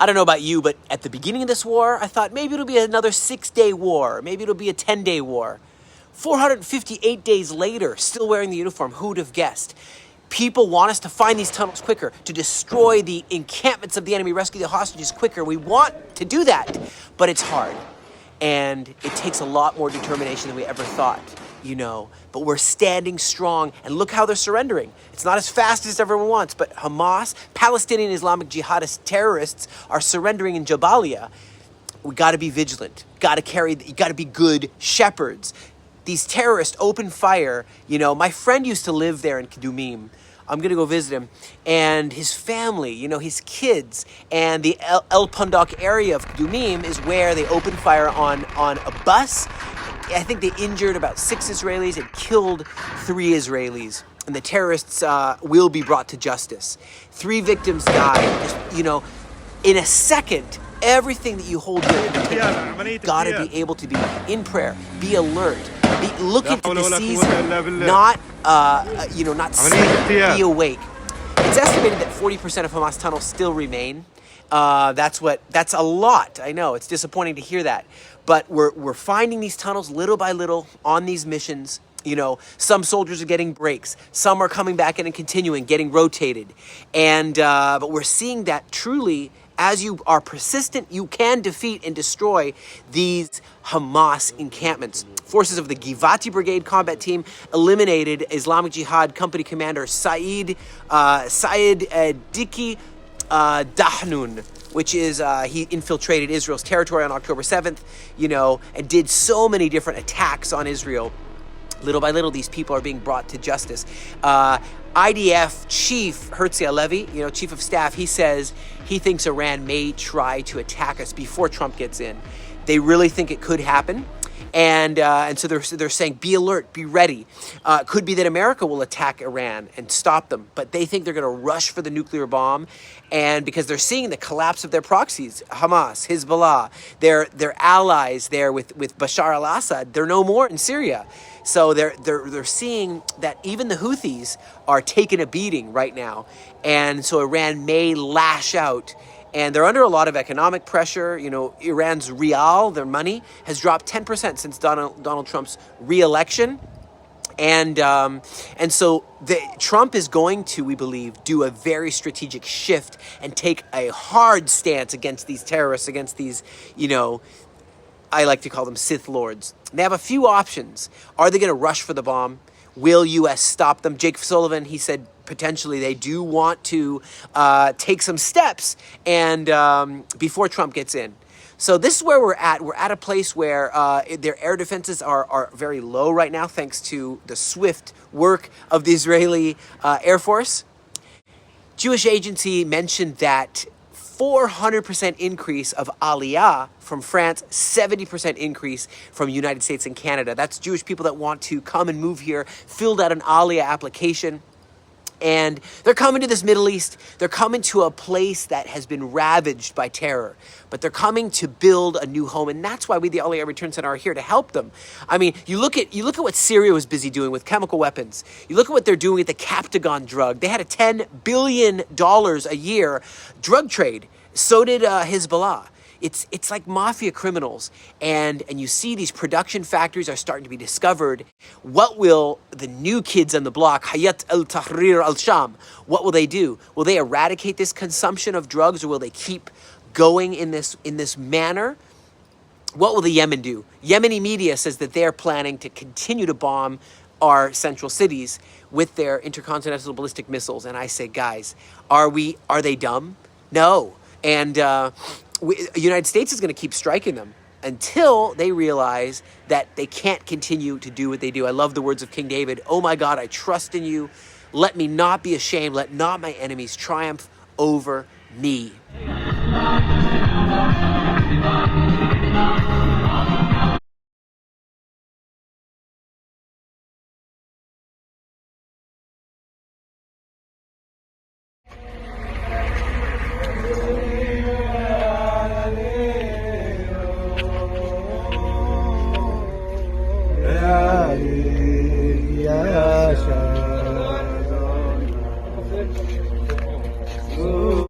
I don't know about you, but at the beginning of this war, I thought maybe it'll be another 6-day war. Maybe it'll be a 10-day war. 458 days later, still wearing the uniform. Who would have guessed? People want us to find these tunnels quicker, to destroy the encampments of the enemy, rescue the hostages quicker. We want to do that, but it's hard. And it takes a lot more determination than we ever thought, But we're standing strong, and look how they're surrendering. It's not as fast as everyone wants, but Hamas, Palestinian Islamic jihadist terrorists, are surrendering in Jabalia. We got to be vigilant. You got to be good shepherds. These terrorists open fire. My friend used to live there in Kadumim. I'm going to go visit him. And his family, his kids, and the El Pundak area of Kadumim is where they opened fire on a bus. I think they injured about 6 Israelis and killed 3 Israelis. And the terrorists will be brought to justice. 3 victims died. In a second, everything that you hold dear, you gotta be able to be in prayer, be alert, look into the season, not sleep, be awake. It's estimated that 40% of Hamas tunnels still remain. That's a lot. I know it's disappointing to hear that, but we're finding these tunnels little by little on these missions. Some soldiers are getting breaks. Some are coming back in and continuing, getting rotated. And but we're seeing that truly, as you are persistent, you can defeat and destroy these Hamas encampments. Forces of the Givati Brigade combat team eliminated Islamic Jihad company commander Saeed Diki Dahnun, which is, he infiltrated Israel's territory on October 7th, and did so many different attacks on Israel. Little by little, these people are being brought to justice. IDF chief Herzi Halevi, chief of staff, he says he thinks Iran may try to attack us before Trump gets in. They really think it could happen. And so they're saying, be alert, be ready. It could be that America will attack Iran and stop them, but they think they're going to rush for the nuclear bomb, and because they're seeing the collapse of their proxies, Hamas, Hezbollah, their allies there with Bashar al-Assad, they're no more in Syria. So they're seeing that even the Houthis are taking a beating right now, and so Iran may lash out. And they're under a lot of economic pressure. Iran's rial, their money, has dropped 10% since Donald Trump's re-election. And so Trump is going to, we believe, do a very strategic shift and take a hard stance against these terrorists, against these, I like to call them Sith Lords. They have a few options. Are they going to rush for the bomb? Will U.S. stop them? Jake Sullivan, he said, potentially they do want to take some steps and before Trump gets in. So this is where we're at. We're at a place where their air defenses are very low right now, thanks to the swift work of the Israeli Air Force. Jewish Agency mentioned that 400% increase of Aliyah from France, 70% increase from United States and Canada. That's Jewish people that want to come and move here, filled out an Aliyah application. And they're coming to this Middle East. They're coming to a place that has been ravaged by terror. But they're coming to build a new home. And that's why we, the Aliyah Return Center, are here to help them. I mean, you look at what Syria was busy doing with chemical weapons. You look at what they're doing with the Captagon drug. They had a $10 billion a year drug trade. So did Hezbollah. It's like mafia criminals, and you see these production factories are starting to be discovered. What will the new kids on the block, Hayat al-Tahrir al-Sham, what will they do? Will they eradicate this consumption of drugs, or will they keep going in this manner? What will the Yemen do? Yemeni media says that they're planning to continue to bomb our central cities with their intercontinental ballistic missiles. And I say, guys, are they dumb? No. And the United States is going to keep striking them until they realize that they can't continue to do what they do. I love the words of King David. Oh my God, I trust in you. Let me not be ashamed. Let not my enemies triumph over me.